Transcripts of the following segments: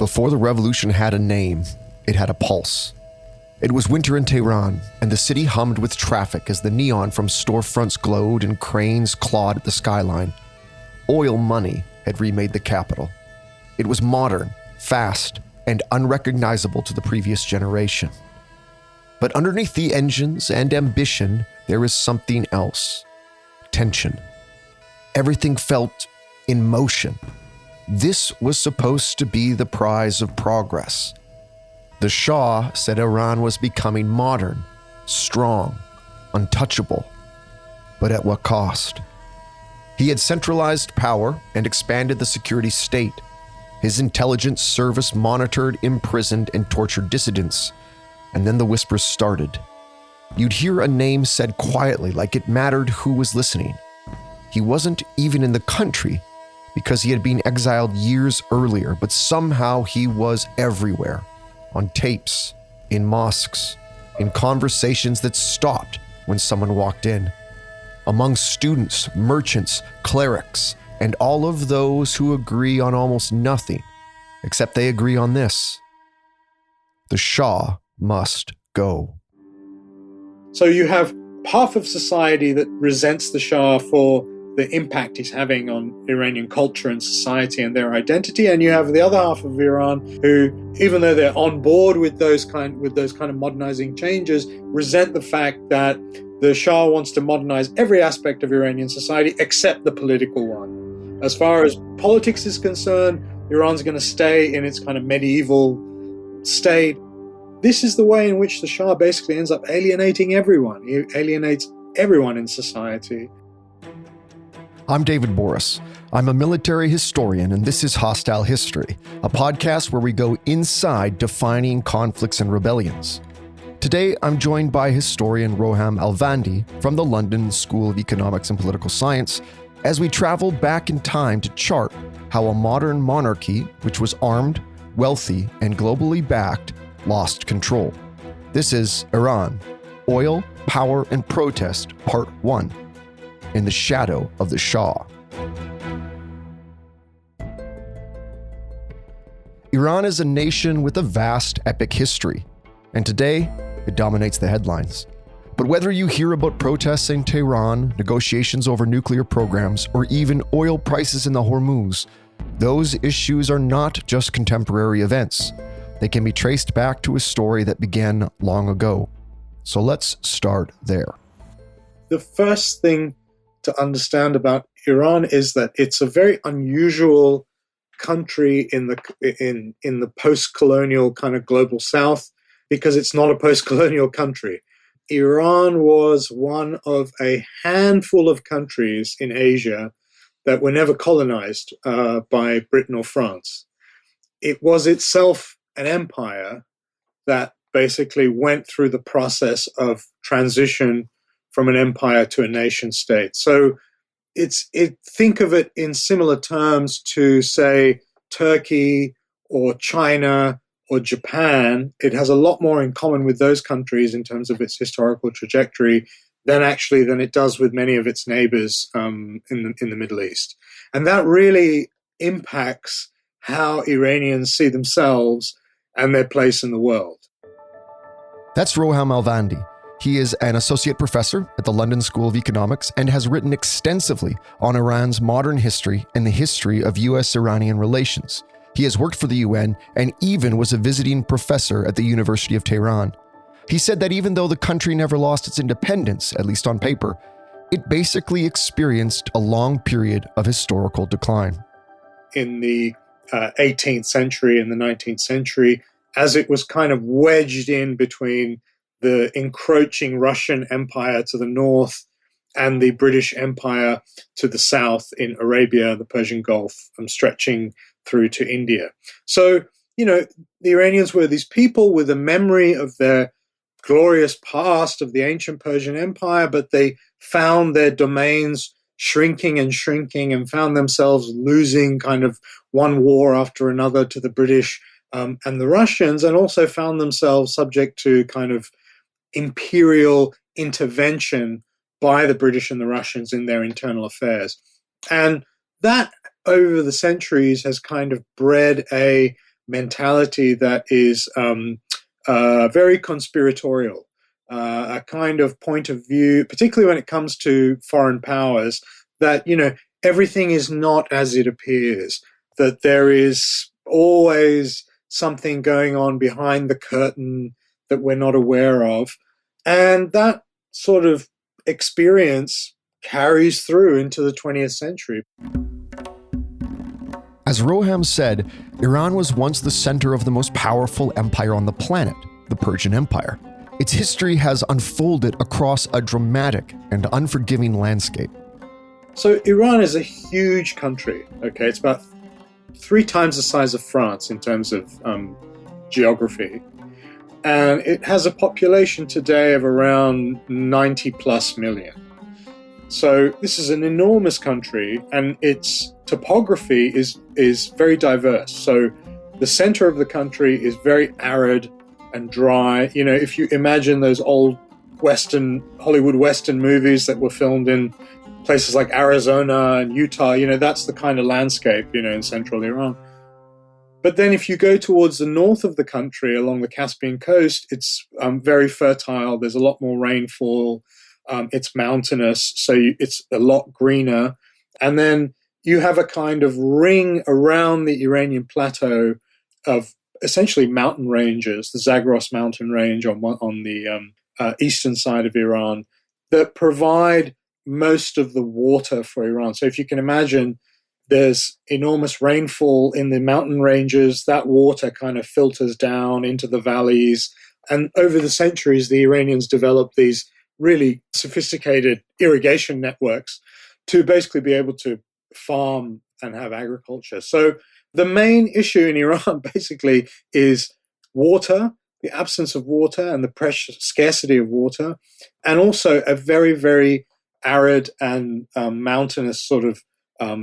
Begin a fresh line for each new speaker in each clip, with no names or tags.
Before the revolution had a name, it had a pulse. It was winter in Tehran, and the city hummed with traffic as the neon from storefronts glowed and cranes clawed at the skyline. Oil money had remade the capital. It was modern, fast, and unrecognizable to the previous generation. But underneath the engines and ambition, there is something else. Tension. Everything felt in motion. This was supposed to be the prize of progress. The Shah said Iran was becoming modern, strong, untouchable. But at what cost? He had centralized power and expanded the security state. His intelligence service monitored, imprisoned, and tortured dissidents. And then the whispers started. You'd hear a name said quietly, like it mattered who was listening. He wasn't even in the country because he had been exiled years earlier, but somehow he was everywhere. On tapes, in mosques, in conversations that stopped when someone walked in. Among students, merchants, clerics, and all of those who agree on almost nothing, except they agree on this. The Shah must go.
So you have half of society that resents the Shah for the impact he's having on Iranian culture and society and their identity, and you have the other half of Iran who, even though they're on board with those kind of modernizing changes, resent the fact that the Shah wants to modernize every aspect of Iranian society except the political one. As far as politics is concerned, Iran's going to stay in its kind of medieval state. This is the way in which the Shah basically ends up alienating everyone. He alienates everyone in society.
I'm David Borys. I'm a military historian, and this is Hostile History, a podcast where we go inside defining conflicts and rebellions. Today, I'm joined by historian Roham Alvandi from the London School of Economics and Political Science as we travel back in time to chart how a modern monarchy, which was armed, wealthy, and globally backed, lost control. This is Iran, Oil, Power, and Protest, Part 1. In the shadow of the Shah. Iran is a nation with a vast epic history, and today it dominates the headlines. But whether you hear about protests in Tehran, negotiations over nuclear programs, or even oil prices in the Hormuz, those issues are not just contemporary events. They can be traced back to a story that began long ago. So let's start there.
The first thing to understand about Iran is that it's a very unusual country in the post-colonial kind of global south because it's not a post-colonial country. Iran was one of a handful of countries in Asia that were never colonized by Britain or France. It was itself an empire that basically went through the process of transition from an empire to a nation state. So think of it in similar terms to, say, Turkey or China or Japan. It has a lot more in common with those countries in terms of its historical trajectory than it does with many of its neighbors in the Middle East. And that really impacts how Iranians see themselves and their place in the world.
That's Roham Alvandi. He is an associate professor at the London School of Economics and has written extensively on Iran's modern history and the history of U.S.-Iranian relations. He has worked for the UN and even was a visiting professor at the University of Tehran. He said that even though the country never lost its independence, at least on paper, it basically experienced a long period of historical decline.
In the 18th century and the 19th century, as it was kind of wedged in between the encroaching Russian Empire to the north and the British Empire to the south in Arabia, the Persian Gulf, stretching through to India. So, the Iranians were these people with a memory of their glorious past of the ancient Persian Empire, but they found their domains shrinking and found themselves losing kind of one war after another to the British and the Russians, and also found themselves subject to kind of imperial intervention by the British and the Russians in their internal affairs. And that, over the centuries, has kind of bred a mentality that is very conspiratorial, a kind of point of view, particularly when it comes to foreign powers, that, everything is not as it appears, that there is always something going on behind the curtain that we're not aware of. And that sort of experience carries through into the 20th century.
As Roham said, Iran was once the center of the most powerful empire on the planet, the Persian Empire. Its history has unfolded across a dramatic and unforgiving landscape.
So Iran is a huge country, okay? It's about 3 times the size of France in terms of geography. And it has a population today of around 90 plus million. So this is an enormous country, and its topography is very diverse. So the center of the country is very arid and dry. If you imagine those old Hollywood Western movies that were filmed in places like Arizona and Utah, that's the kind of landscape, in central Iran. But then if you go towards the north of the country along the Caspian coast, it's very fertile. There's a lot more rainfall. It's mountainous, so it's a lot greener. And then you have a kind of ring around the Iranian plateau of essentially mountain ranges, the Zagros mountain range on the eastern side of Iran, that provide most of the water for Iran. So if you can imagine, there's enormous rainfall in the mountain ranges. That water kind of filters down into the valleys. And over the centuries, the Iranians developed these really sophisticated irrigation networks to basically be able to farm and have agriculture. So the main issue in Iran basically is water, the absence of water and the precious scarcity of water, and also a very, very arid and mountainous sort of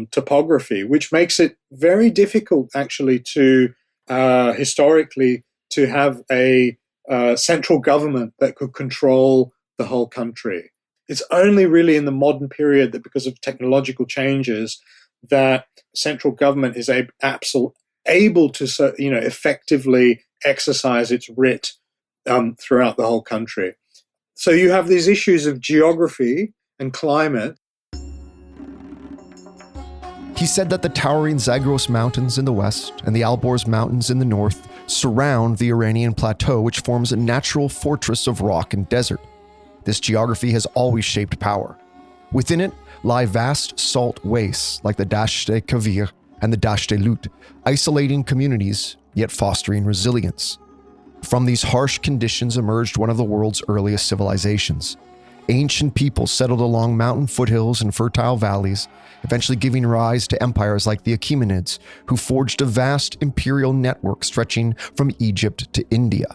topography, which makes it very difficult actually to historically to have a central government that could control the whole country. It's only really in the modern period that, because of technological changes, that central government is able to effectively exercise its writ throughout the whole country. So you have these issues of geography and climate.
He said that the towering Zagros Mountains in the west and the Alborz Mountains in the north surround the Iranian plateau, which forms a natural fortress of rock and desert. This geography has always shaped power. Within it lie vast salt wastes like the Dasht-e Kavir and the Dasht-e Lut, isolating communities yet fostering resilience. From these harsh conditions emerged one of the world's earliest civilizations. Ancient peoples settled along mountain foothills and fertile valleys, eventually giving rise to empires like the Achaemenids, who forged a vast imperial network stretching from Egypt to India.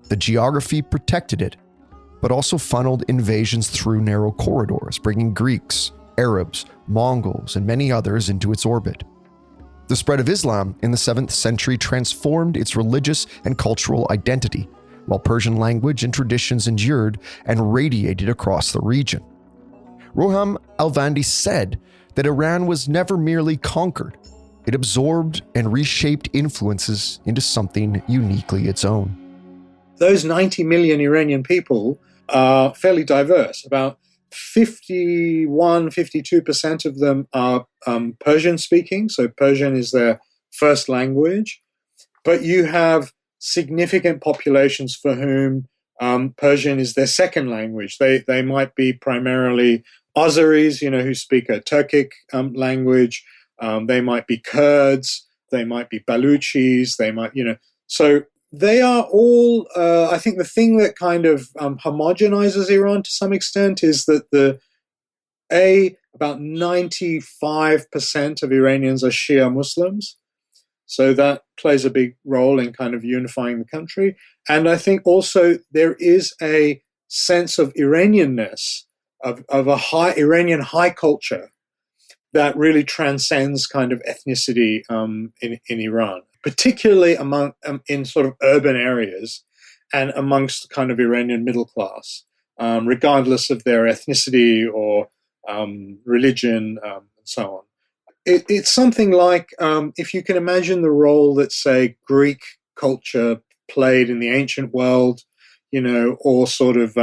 The geography protected it, but also funneled invasions through narrow corridors, bringing Greeks, Arabs, Mongols, and many others into its orbit. The spread of Islam in the 7th century transformed its religious and cultural identity, while Persian language and traditions endured and radiated across the region. Roham Alvandi said that Iran was never merely conquered. It absorbed and reshaped influences into something uniquely its own.
Those 90 million Iranian people are fairly diverse. About 52% of them are Persian speaking, so Persian is their first language. But you have significant populations for whom Persian is their second language. They might be primarily Azeris, who speak a Turkic language. They might be Kurds. They might be Baluchis. They might, so they are all, I think the thing that kind of homogenizes Iran to some extent is that about 95% of Iranians are Shia Muslims. So that plays a big role in kind of unifying the country. And I think also there is a sense of Iranianness, of a high Iranian high culture that really transcends kind of ethnicity in Iran, particularly among in sort of urban areas and amongst kind of Iranian middle class, regardless of their ethnicity or religion and so on. It's something like, if you can imagine the role that, say, Greek culture played in the ancient world, or sort of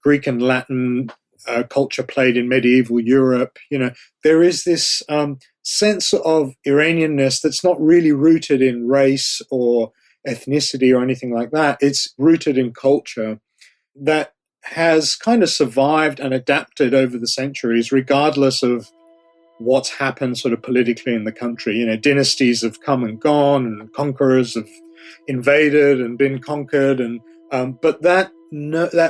Greek and Latin culture played in medieval Europe. There is this sense of Iranianness that's not really rooted in race or ethnicity or anything like that. It's rooted in culture that has kind of survived and adapted over the centuries, regardless of what's happened sort of politically in the country. Dynasties have come and gone, and conquerors have invaded and been conquered, and but that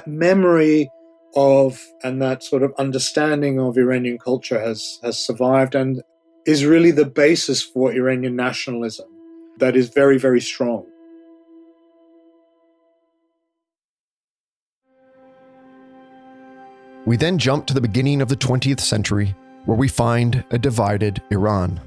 memory of and that sort of understanding of Iranian culture has survived and is really the basis for Iranian nationalism that is very, very strong.
We then jump to the beginning of the 20th century, where we find a divided Iran.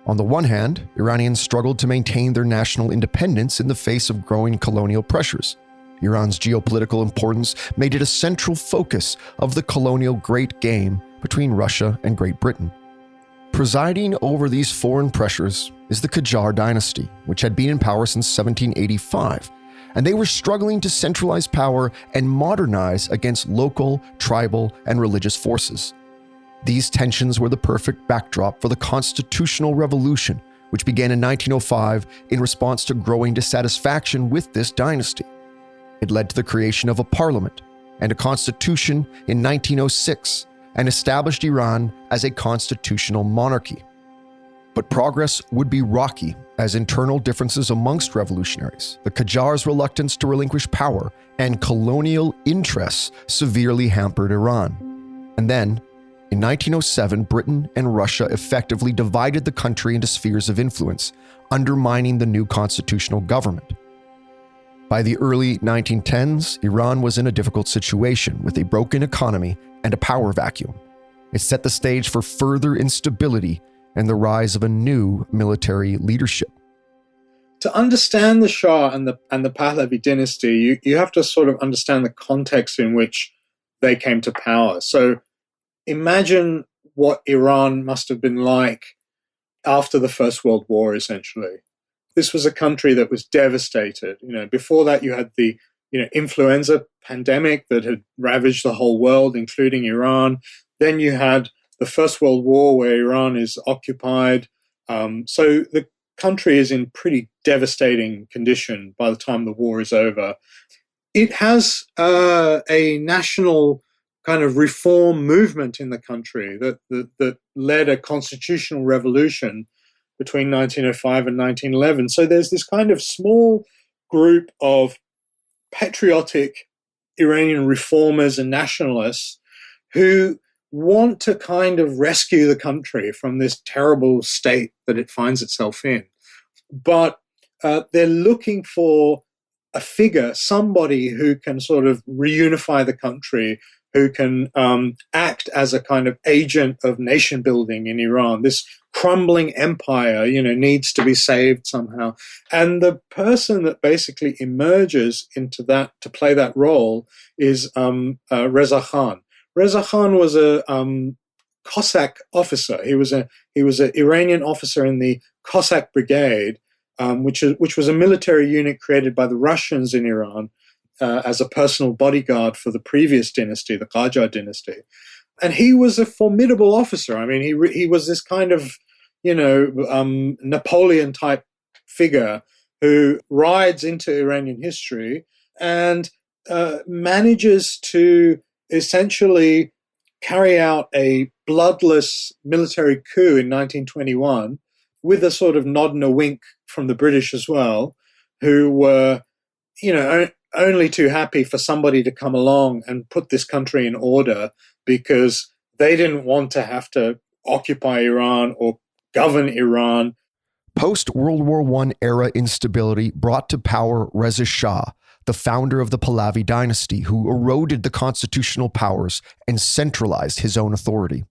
On the one hand, Iranians struggled to maintain their national independence in the face of growing colonial pressures. Iran's geopolitical importance made it a central focus of the colonial Great Game between Russia and Great Britain. Presiding over these foreign pressures is the Qajar dynasty, which had been in power since 1785, and they were struggling to centralize power and modernize against local, tribal, and religious forces. These tensions were the perfect backdrop for the constitutional revolution, which began in 1905 in response to growing dissatisfaction with this dynasty. It led to the creation of a parliament and a constitution in 1906 and established Iran as a constitutional monarchy. But progress would be rocky as internal differences amongst revolutionaries, the Qajars' reluctance to relinquish power, and colonial interests severely hampered Iran. And then, in 1907, Britain and Russia effectively divided the country into spheres of influence, undermining the new constitutional government. By the early 1910s, Iran was in a difficult situation with a broken economy and a power vacuum. It set the stage for further instability and the rise of a new military leadership.
To understand the Shah and the Pahlavi dynasty, you have to sort of understand the context in which they came to power. So imagine what Iran must have been like after the First World War, essentially. This was a country that was devastated. Before that, you had the influenza pandemic that had ravaged the whole world, including Iran. Then you had the First World War, where Iran is occupied. So the country is in pretty devastating condition by the time the war is over. It has a national kind of reform movement in the country that led a constitutional revolution between 1905 and 1911. So there's this kind of small group of patriotic Iranian reformers and nationalists who want to kind of rescue the country from this terrible state that it finds itself in. But they're looking for a figure, somebody who can sort of reunify the country, who can act as a kind of agent of nation building in Iran. This crumbling empire, needs to be saved somehow. And the person that basically emerges into that to play that role is Reza Khan. Reza Khan was a Cossack officer. He was an Iranian officer in the Cossack Brigade, which was a military unit created by the Russians in Iran as a personal bodyguard for the previous dynasty, the Qajar dynasty. And he was a formidable officer. I mean, he was this kind of, Napoleon-type figure who rides into Iranian history and manages to essentially carry out a bloodless military coup in 1921 with a sort of nod and a wink from the British as well, who were, only too happy for somebody to come along and put this country in order because they didn't want to have to occupy Iran or govern Iran.
Post-World War I era instability brought to power Reza Shah, the founder of the Pahlavi dynasty, who eroded the constitutional powers and centralized his own authority.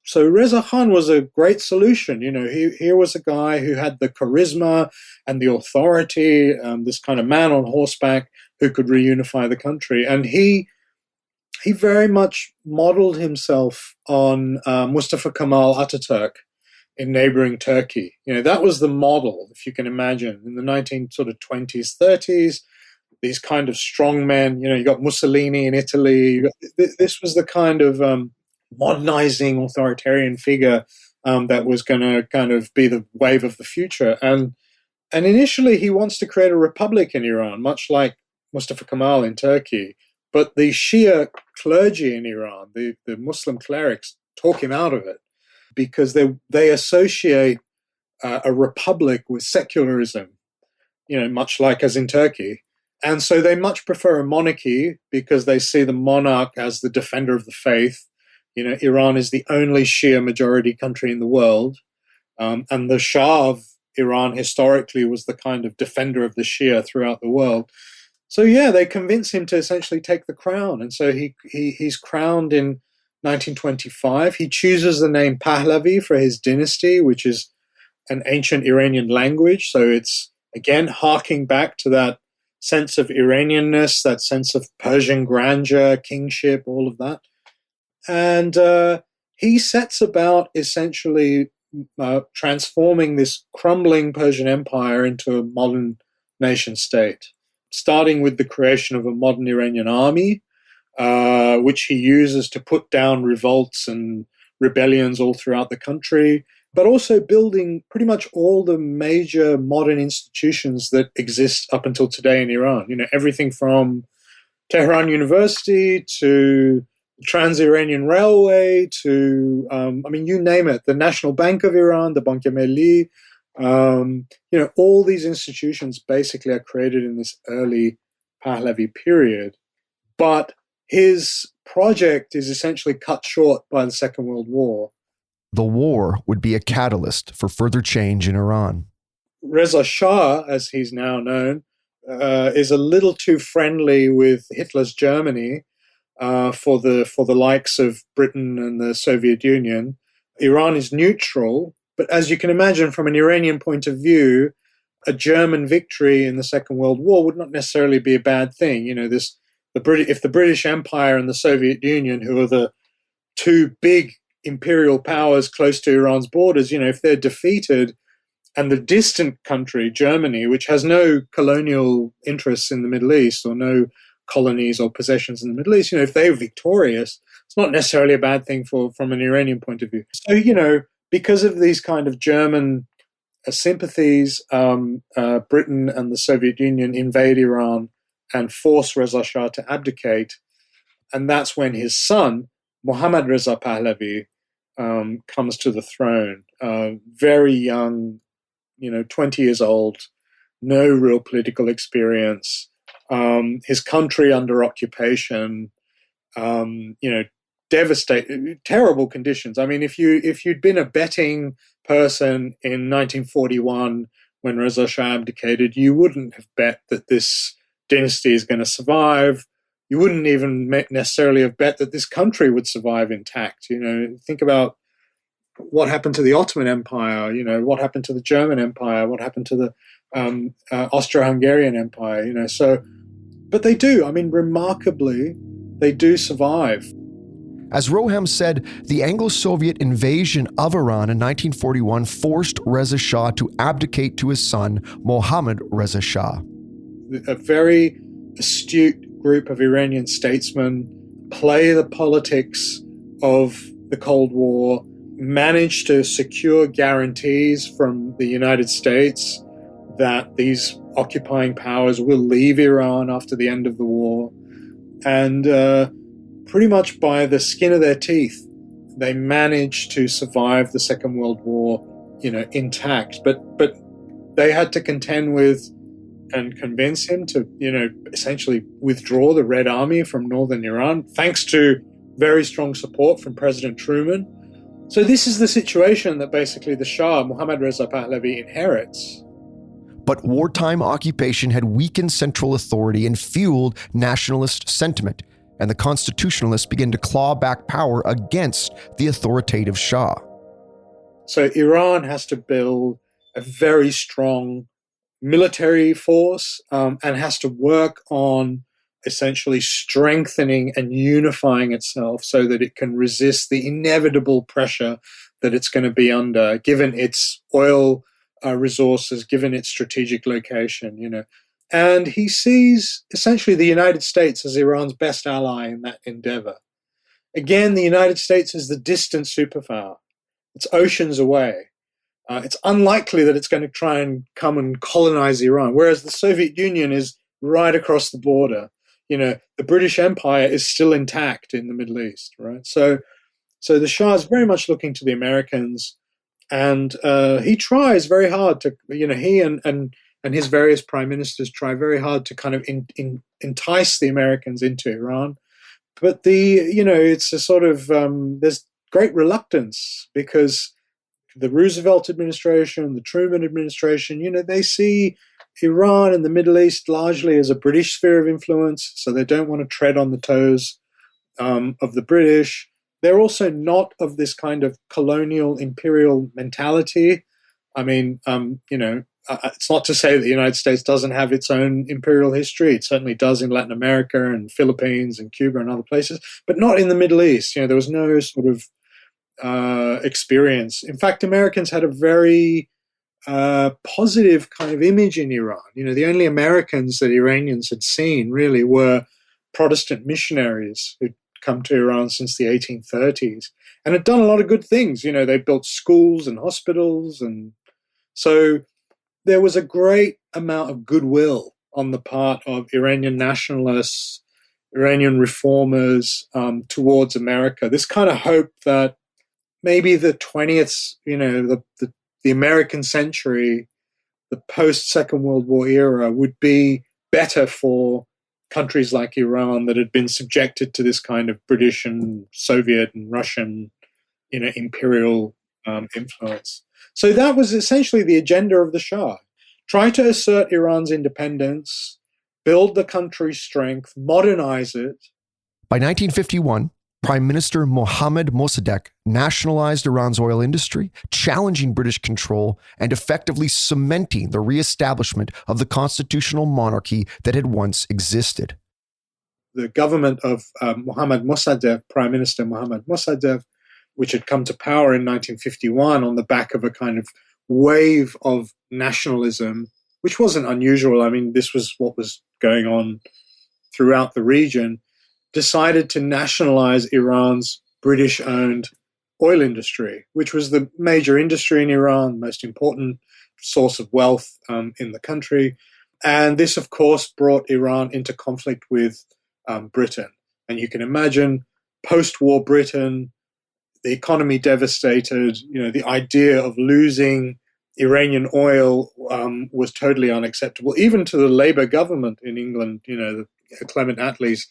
So Reza Khan was a great solution. Here was a guy who had the charisma and the authority, this kind of man on horseback who could reunify the country. And he very much modeled himself on Mustafa Kemal Ataturk. in neighboring Turkey. That was the model, if you can imagine, in the 1920s, 30s. These kind of strong men, you got Mussolini in Italy. This was the kind of modernizing authoritarian figure that was going to kind of be the wave of the future. And initially he wants to create a republic in Iran, much like Mustafa Kemal in Turkey. But the Shia clergy in Iran, the Muslim clerics, talk him out of it because they associate a republic with secularism, much like as in Turkey. And so they much prefer a monarchy because they see the monarch as the defender of the faith. Iran is the only Shia majority country in the world. And the Shah of Iran historically was the kind of defender of the Shia throughout the world. So yeah, they convince him to essentially take the crown. And so he's crowned in 1925. He chooses the name Pahlavi for his dynasty, which is an ancient Iranian language. So it's, again, harking back to that sense of Iranianness, that sense of Persian grandeur, kingship, all of that. And he sets about essentially transforming this crumbling Persian empire into a modern nation state, starting with the creation of a modern Iranian army, which he uses to put down revolts and rebellions all throughout the country, but also building pretty much all the major modern institutions that exist up until today in Iran. Everything from Tehran University to Trans-Iranian Railway to, you name it, the National Bank of Iran, the Bank Milli. All these institutions basically are created in this early Pahlavi period. But his project is essentially cut short by the Second World War.
The war would be a catalyst for further change in Iran.
Reza Shah, as he's now known, is a little too friendly with Hitler's Germany for the likes of Britain and the Soviet Union. Iran is neutral, but as you can imagine, from an Iranian point of view, a German victory in the Second World War would not necessarily be a bad thing. If the British Empire and the Soviet Union, who are the two big imperial powers close to Iran's borders, if they're defeated, and the distant country, Germany, which has no colonial interests in the Middle East or no colonies or possessions in the Middle East, if they're victorious, it's not necessarily a bad thing from an Iranian point of view. So, because of these kind of German sympathies, Britain and the Soviet Union invade Iran and force Reza Shah to abdicate. And that's when his son, Mohammad Reza Pahlavi, comes to the throne. Very young, 20 years old, no real political experience. His country under occupation, devastating, terrible conditions. If you'd been a betting person in 1941 when Reza Shah abdicated, you wouldn't have bet that this dynasty is going to survive. You wouldn't even necessarily have bet that this country would survive intact. Think about what happened to the Ottoman Empire, what happened to the German Empire, what happened to the Austro-Hungarian Empire, but they do. Remarkably, they do survive.
As Roham said, the Anglo-Soviet invasion of Iran in 1941 forced Reza Shah to abdicate to his son, Mohammad Reza Shah.
A very astute group of Iranian statesmen play the politics of the Cold War, manage to secure guarantees from the United States that these occupying powers will leave Iran after the end of the war. And pretty much by the skin of their teeth, they managed to survive the Second World War, intact. But they had to contend with and convince him to, essentially withdraw the Red Army from northern Iran, thanks to very strong support from President Truman. So this is the situation that basically the Shah, Mohammad Reza Pahlavi, inherits.
But wartime occupation had weakened central authority and fueled nationalist sentiment, and the constitutionalists began to claw back power against the authoritative Shah.
So Iran has to build a very strong military force and has to work on essentially strengthening and unifying itself so that it can resist the inevitable pressure that it's going to be under, given its oil resources, given its strategic location, And he sees essentially the United States as Iran's best ally in that endeavor. Again, the United States is the distant superpower. It's oceans away. It's unlikely that it's going to try and come and colonize Iran, whereas the Soviet Union is right across the border. The British Empire is still intact in the Middle East, right? So the Shah is very much looking to the Americans, and he tries very hard to, he and his various prime ministers try very hard to kind of entice the Americans into Iran. But it's a sort of, there's great reluctance because the Roosevelt administration, the Truman administration, they see Iran and the Middle East largely as a British sphere of influence, so they don't want to tread on the toes of the British. They're also not of this kind of colonial imperial mentality. I mean, it's not to say that the United States doesn't have its own imperial history. It certainly does in Latin America and Philippines and Cuba and other places, but not in the Middle East. There was no sort of experience. In fact, Americans had a very positive kind of image in Iran. The only Americans that Iranians had seen really were Protestant missionaries who'd come to Iran since the 1830s and had done a lot of good things. They built schools and hospitals, and so there was a great amount of goodwill on the part of Iranian nationalists, Iranian reformers towards America. This kind of hope that maybe the 20th, the American century, the post-Second World War era would be better for countries like Iran that had been subjected to this kind of British and Soviet and Russian, imperial influence. So that was essentially the agenda of the Shah. Try to assert Iran's independence, build the country's strength, modernize it.
By 1951, Prime Minister Mohammad Mossadegh nationalized Iran's oil industry, challenging British control and effectively cementing the reestablishment of the constitutional monarchy that had once existed.
The government of Mohammad Mossadegh, Prime Minister Mohammad Mossadegh, which had come to power in 1951 on the back of a kind of wave of nationalism, which wasn't unusual. I mean, this was what was going on throughout the region, decided to nationalize Iran's British-owned oil industry, which was the major industry in Iran, most important source of wealth in the country. And this, of course, brought Iran into conflict with Britain. And you can imagine post-war Britain, the economy devastated, the idea of losing Iranian oil was totally unacceptable, even to the Labour government in England, Clement Attlee's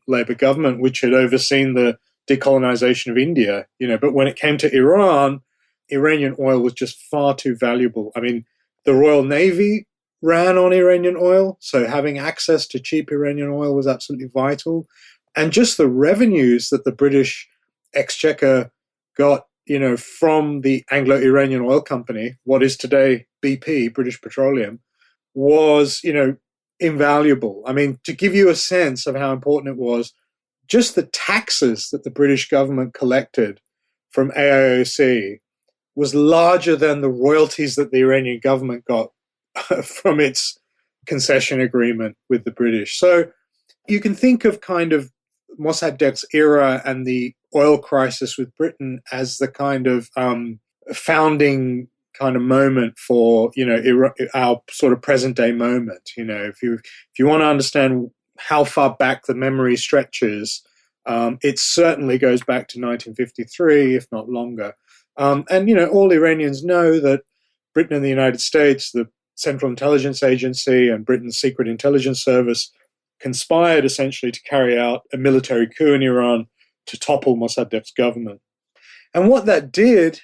Labour government, which had overseen the decolonization of India, but when it came to Iran, Iranian oil was just far too valuable. I mean, the Royal Navy ran on Iranian oil, so having access to cheap Iranian oil was absolutely vital. And just the revenues that the British Exchequer got, from the Anglo-Iranian Oil Company, what is today BP, British Petroleum, was, invaluable. I mean, to give you a sense of how important it was, just the taxes that the British government collected from AIOC was larger than the royalties that the Iranian government got from its concession agreement with the British. So you can think of kind of Mossadegh's era and the oil crisis with Britain as the kind of founding kind of moment for our sort of present day moment. If you want to understand how far back the memory stretches, it certainly goes back to 1953, if not longer. And all Iranians know that Britain and the United States, the Central Intelligence Agency and Britain's Secret Intelligence Service, conspired essentially to carry out a military coup in Iran to topple Mossadegh's government. And what that did,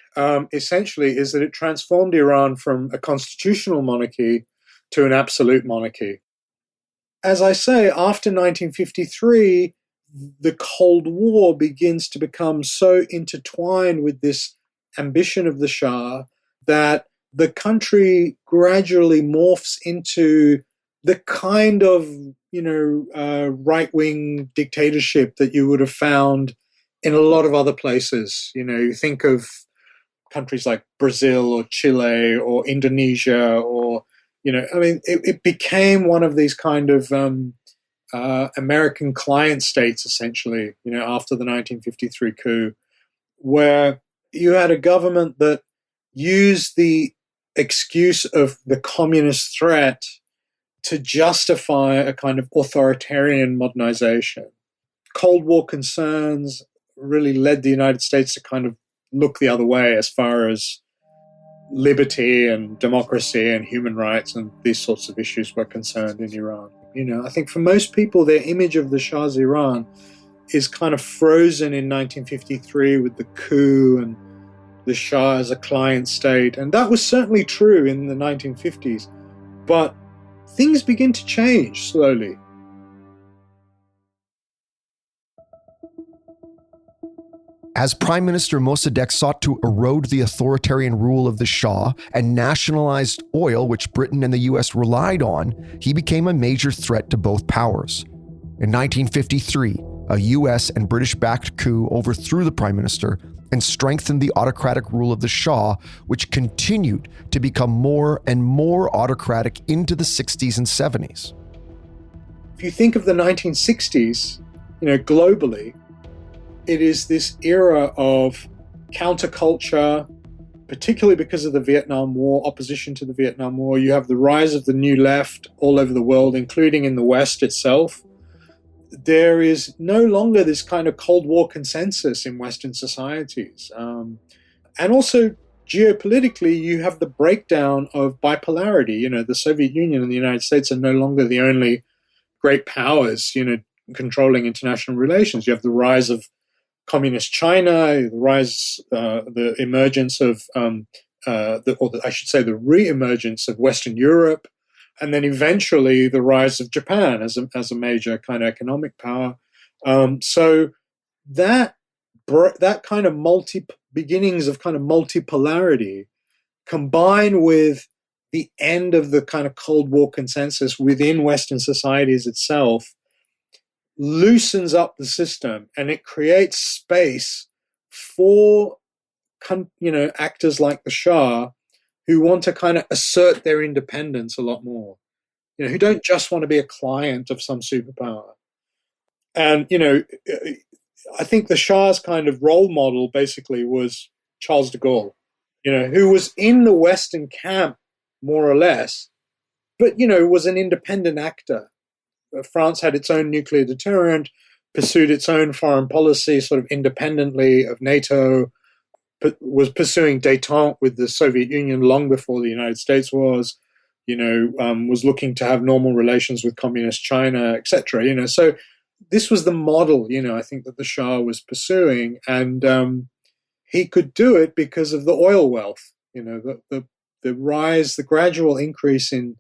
essentially, is that it transformed Iran from a constitutional monarchy to an absolute monarchy. As I say, after 1953, the Cold War begins to become so intertwined with this ambition of the Shah that the country gradually morphs into the kind of, right-wing dictatorship that you would have found in a lot of other places. You think of countries like Brazil or Chile or Indonesia or, it became one of these kind of American client states, essentially, after the 1953 coup, where you had a government that used the excuse of the communist threat to justify a kind of authoritarian modernization. Cold War concerns really led the United States to kind of look the other way as far as liberty and democracy and human rights and these sorts of issues were concerned in Iran. I think for most people, their image of the Shah's Iran is kind of frozen in 1953 with the coup and the Shah as a client state. And that was certainly true in the 1950s. But things begin to change slowly.
As Prime Minister Mossadegh sought to erode the authoritarian rule of the Shah and nationalized oil, which Britain and the US relied on, he became a major threat to both powers. In 1953, a US and British-backed coup overthrew the Prime Minister and strengthened the autocratic rule of the Shah, which continued to become more and more autocratic into the 60s and 70s.
If you think of the 1960s, globally, it is this era of counterculture, particularly because of the Vietnam War, opposition to the Vietnam War. You have the rise of the New Left all over the world, including in the West itself. There is no longer this kind of Cold War consensus in Western societies. And also, geopolitically, you have the breakdown of bipolarity. The Soviet Union and the United States are no longer the only great powers, controlling international relations. You have the rise of communist China, the emergence of, the re-emergence of Western Europe, and then eventually the rise of Japan as a major kind of economic power. So that kind of beginnings of kind of multipolarity, combined with the end of the kind of Cold War consensus within Western societies itself, loosens up the system, and it creates space for actors like the Shah who want to kind of assert their independence a lot more, who don't just want to be a client of some superpower. And I think the Shah's kind of role model basically was Charles de Gaulle, who was in the Western camp more or less, but was an independent actor. France had its own nuclear deterrent, pursued its own foreign policy sort of independently of NATO, but was pursuing détente with the Soviet Union long before the United States was, was looking to have normal relations with communist China, etc. So this was the model, I think that the Shah was pursuing, and he could do it because of the oil wealth, the rise, the gradual increase in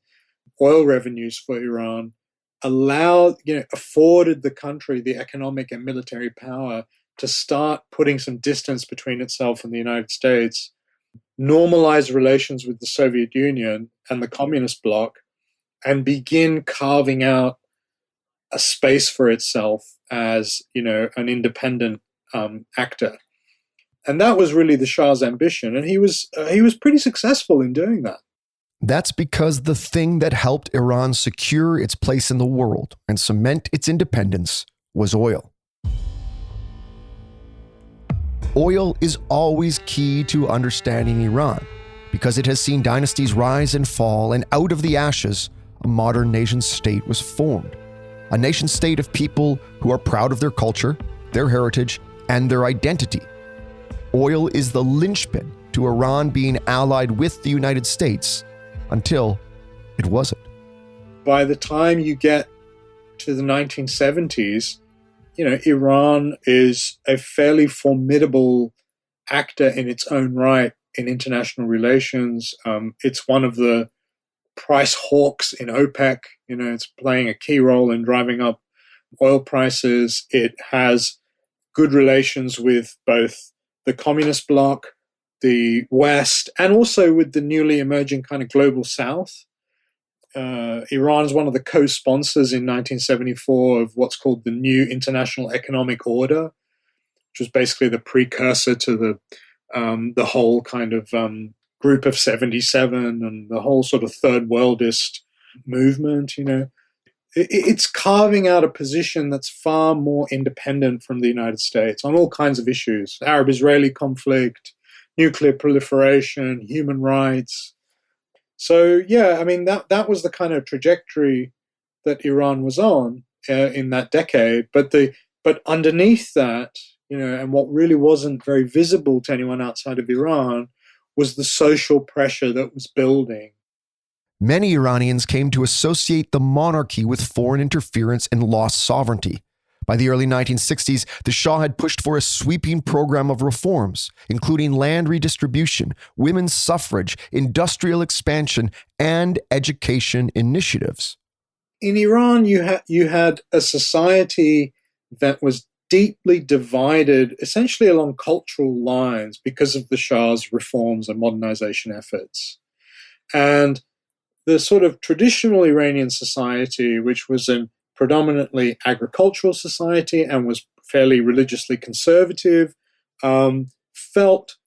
oil revenues for Iran afforded the country the economic and military power to start putting some distance between itself and the United States, normalize relations with the Soviet Union and the communist bloc, and begin carving out a space for itself as, an independent actor. And that was really the Shah's ambition, and he was pretty successful in doing that.
That's because the thing that helped Iran secure its place in the world and cement its independence was oil. Oil is always key to understanding Iran because it has seen dynasties rise and fall, and out of the ashes, a modern nation state was formed. A nation state of people who are proud of their culture, their heritage, and their identity. Oil is the linchpin to Iran being allied with the United States until it wasn't.
By the time you get to the 1970s, Iran is a fairly formidable actor in its own right in international relations. It's one of the price hawks in OPEC. It's playing a key role in driving up oil prices. It has good relations with both the communist bloc, the West, and also with the newly emerging kind of global South. Iran is one of the co-sponsors in 1974 of what's called the New International Economic Order, which was basically the precursor to the the whole kind of Group of 77 and the whole sort of third worldist movement, it's carving out a position that's far more independent from the United States on all kinds of issues: Arab-Israeli conflict, nuclear proliferation, human rights. So, yeah, I mean, that was the kind of trajectory that Iran was on in that decade. But underneath that, and what really wasn't very visible to anyone outside of Iran was the social pressure that was building.
Many Iranians came to associate the monarchy with foreign interference and lost sovereignty. By the early 1960s, the Shah had pushed for a sweeping program of reforms, including land redistribution, women's suffrage, industrial expansion, and education initiatives.
In Iran, you had a society that was deeply divided, essentially along cultural lines, because of the Shah's reforms and modernization efforts. And the sort of traditional Iranian society, which was a predominantly agricultural society and was fairly religiously conservative, felt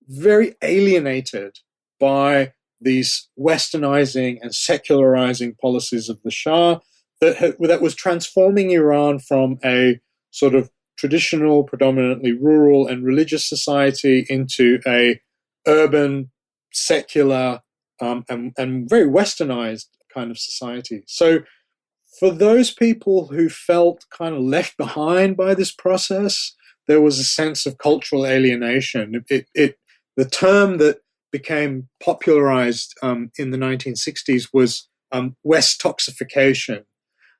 very alienated by these westernizing and secularizing policies of the Shah that was transforming Iran from a sort of traditional, predominantly rural and religious society into a urban, secular, and very westernized kind of society. So for those people who felt kind of left behind by this process, there was a sense of cultural alienation. The term that became popularized in the 1960s was West toxification.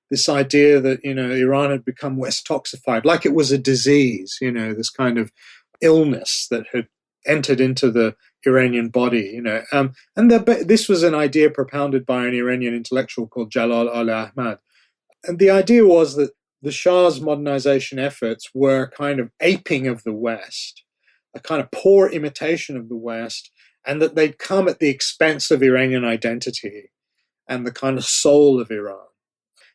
This idea that, Iran had become West toxified, like it was a disease, this kind of illness that had entered into the Iranian body, and this was an idea propounded by an Iranian intellectual called Jalal al-Ahmad. And the idea was that the Shah's modernization efforts were kind of aping of the West, a kind of poor imitation of the West, and that they'd come at the expense of Iranian identity and the kind of soul of Iran.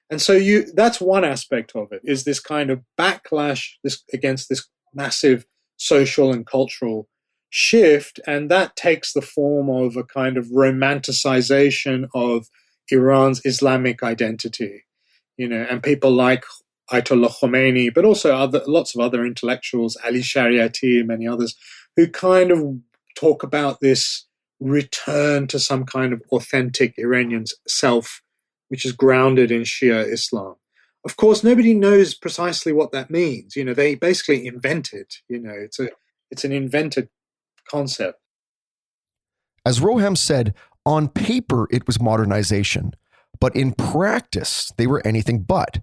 And so that's one aspect of it, is this kind of backlash against this massive social and cultural shift, and that takes the form of a kind of romanticization of Iran's Islamic identity, and people like Ayatollah Khomeini, but also lots of other intellectuals, Ali Shariati, many others, who kind of talk about this return to some kind of authentic Iranian self, which is grounded in Shia Islam. Of course, nobody knows precisely what that means. They basically invent it. It's an invented concept.
As Roham said, on paper it was modernization, but in practice they were anything but.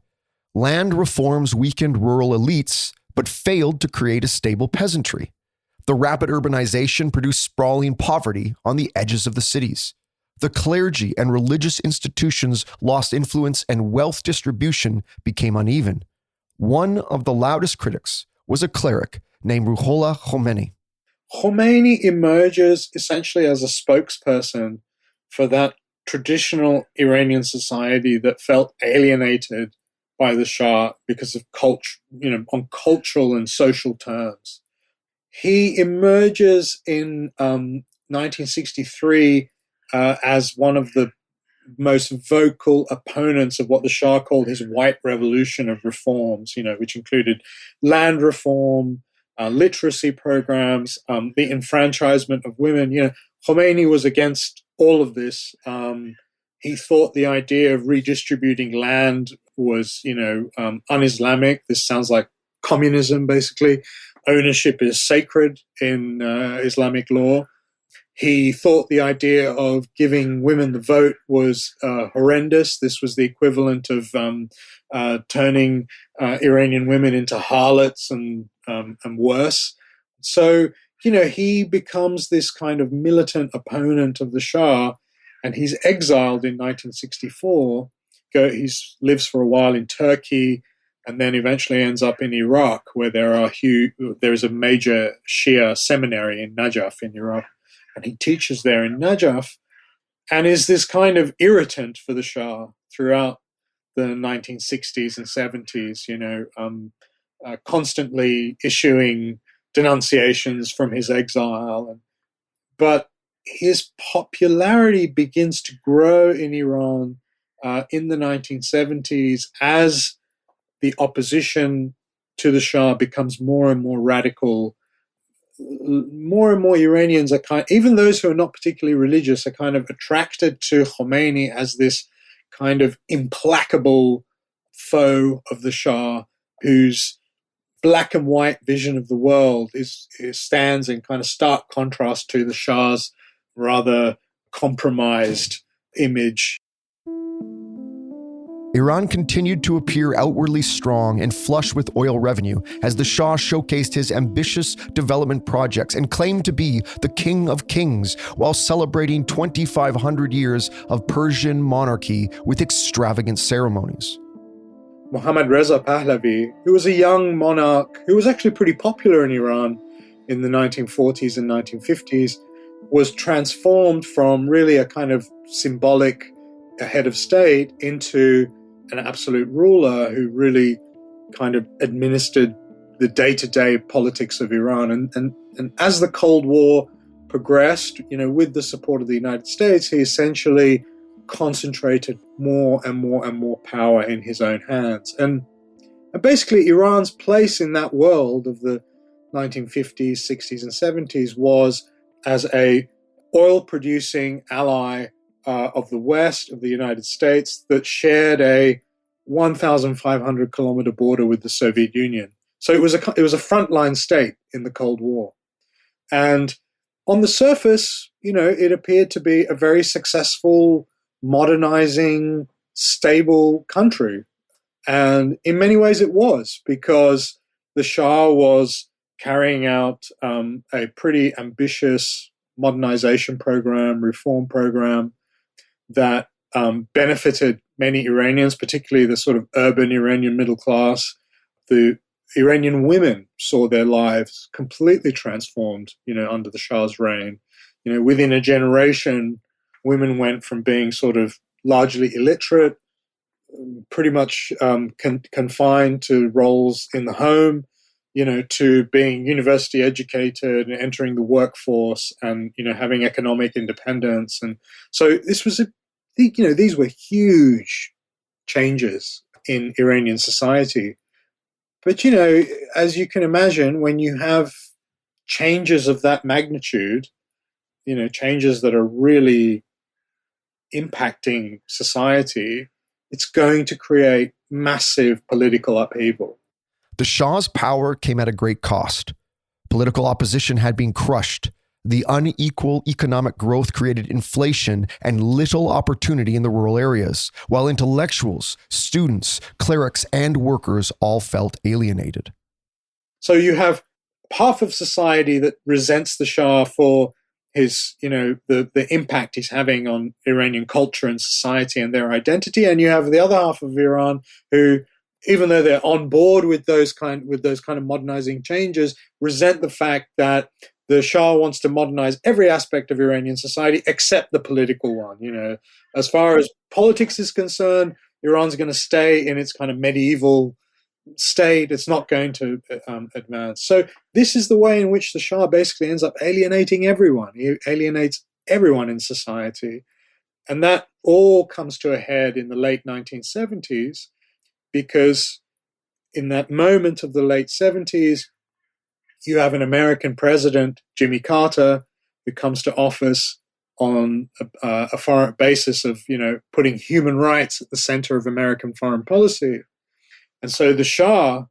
Land reforms weakened rural elites, but failed to create a stable peasantry. The rapid urbanization produced sprawling poverty on the edges of the cities. The clergy and religious institutions lost influence and wealth distribution became uneven. One of the loudest critics was a cleric named Ruhollah Khomeini.
Khomeini emerges essentially as a spokesperson for that traditional Iranian society that felt alienated by the Shah because of culture, on cultural and social terms. He emerges in 1963 as one of the most vocal opponents of what the Shah called his white revolution of reforms, which included land reform, literacy programs, the enfranchisement of women. Khomeini was against all of this. He thought the idea of redistributing land was, un-Islamic. This sounds like communism, basically. Ownership is sacred in Islamic law. He thought the idea of giving women the vote was horrendous. This was the equivalent of turning Iranian women into harlots and worse. So, he becomes this kind of militant opponent of the Shah, and he's exiled in 1964. He lives for a while in Turkey, and then eventually ends up in Iraq, where there is a major Shia seminary in Najaf in Iraq. And he teaches there in Najaf and is this kind of irritant for the Shah throughout the 1960s and 70s, constantly issuing denunciations from his exile. But his popularity begins to grow in Iran in the 1970s as the opposition to the Shah becomes more and more radical. More and more Iranians are even those who are not particularly religious, are kind of attracted to Khomeini as this kind of implacable foe of the Shah, whose black and white vision of the world stands in kind of stark contrast to the Shah's rather compromised image.
Iran continued to appear outwardly strong and flush with oil revenue as the Shah showcased his ambitious development projects and claimed to be the king of kings while celebrating 2,500 years of Persian monarchy with extravagant ceremonies.
Mohammad Reza Pahlavi, who was a young monarch who was actually pretty popular in Iran in the 1940s and 1950s, was transformed from really a kind of symbolic head of state into an absolute ruler who really kind of administered the day-to-day politics of Iran. And as the Cold War progressed, with the support of the United States, he essentially concentrated more and more and more power in his own hands. And basically Iran's place in that world of the 1950s, 60s, and 70s was as a oil-producing ally of the West, of the United States, that shared a 1,500 kilometer border with the Soviet Union. So it was a frontline state in the Cold War. And on the surface, it appeared to be a very successful, modernizing, stable country. And in many ways it was, because the Shah was carrying out a pretty ambitious modernization program, reform program, that benefited many Iranians, particularly the sort of urban Iranian middle class. The Iranian women saw their lives completely transformed, under the Shah's reign. Within a generation, women went from being sort of largely illiterate, pretty much confined to roles in the home, to being university educated and entering the workforce and, having economic independence. And so this was these were huge changes in Iranian society. But, as you can imagine, when you have changes of that magnitude, changes that are really impacting society, it's going to create massive political upheaval.
The Shah's power came at a great cost. Political opposition had been crushed. The unequal economic growth created inflation and little opportunity in the rural areas, while intellectuals, students, clerics, and workers all felt alienated.
So you have half of society that resents the Shah for his, the impact he's having on Iranian culture and society and their identity, and you have the other half of Iran who, even though they're on board with those kind of modernizing changes, resent the fact that the Shah wants to modernize every aspect of Iranian society except the political one. As far as politics is concerned, Iran's going to stay in its kind of medieval state. It's not going to advance. So this is the way in which the Shah basically ends up alienating everyone. He alienates everyone in society. And that all comes to a head in the late 1970s, because in that moment of the late 70s, you have an American president, Jimmy Carter, who comes to office on a foreign basis of, putting human rights at the center of American foreign policy. And so the Shah,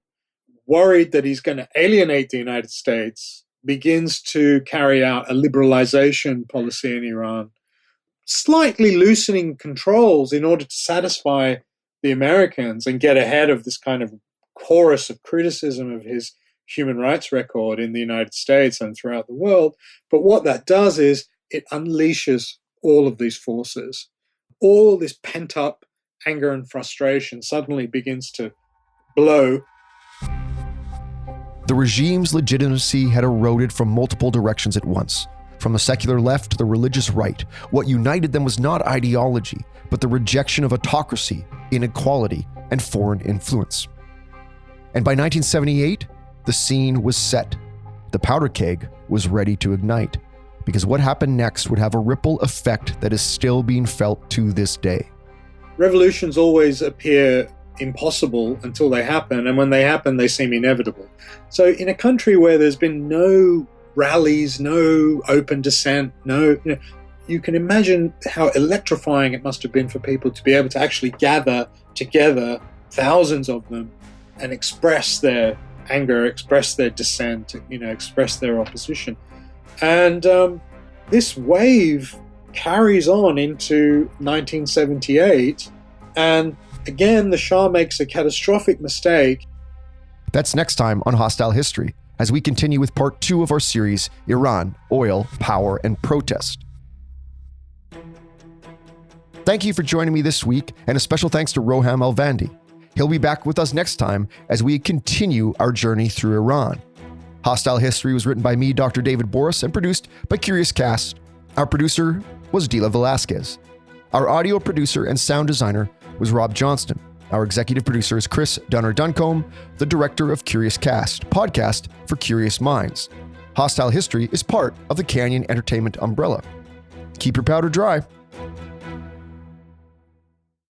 worried that he's going to alienate the United States, begins to carry out a liberalization policy in Iran, slightly loosening controls in order to satisfy the Americans and get ahead of this kind of chorus of criticism of his human rights record in the United States and throughout the world. But what that does is it unleashes all of these forces. All this pent-up anger and frustration suddenly begins to blow.
The regime's legitimacy had eroded from multiple directions at once. From the secular left to the religious right, what united them was not ideology, but the rejection of autocracy, inequality, and foreign influence. And by 1978, the scene was set. the powder keg was ready to ignite, because what happened next would have a ripple effect that is still being felt to this day.
Revolutions always appear impossible until they happen, and when they happen, they seem inevitable. So in a country where there's been no rallies, no open dissent, you can imagine how electrifying it must have been for people to be able to actually gather together, thousands of them, and express their anger, express their dissent, express their opposition. And this wave carries on into 1978, and again, the Shah makes a catastrophic mistake.
That's next time on Hostile History, as we continue with part 2 of our series, Iran, Oil, Power, and Protest. Thank you for joining me this week, and a special thanks to Roham Alvandi. He'll be back with us next time as we continue our journey through Iran. Hostile History was written by me, Dr. David Borys, and produced by Curious Cast. Our producer was Dila Velasquez. Our audio producer and sound designer was Rob Johnston. Our executive producer is Chris Dunner-Duncombe, the director of Curious Cast, podcast for curious minds. Hostile History is part of the Canyon Entertainment umbrella. Keep your powder dry.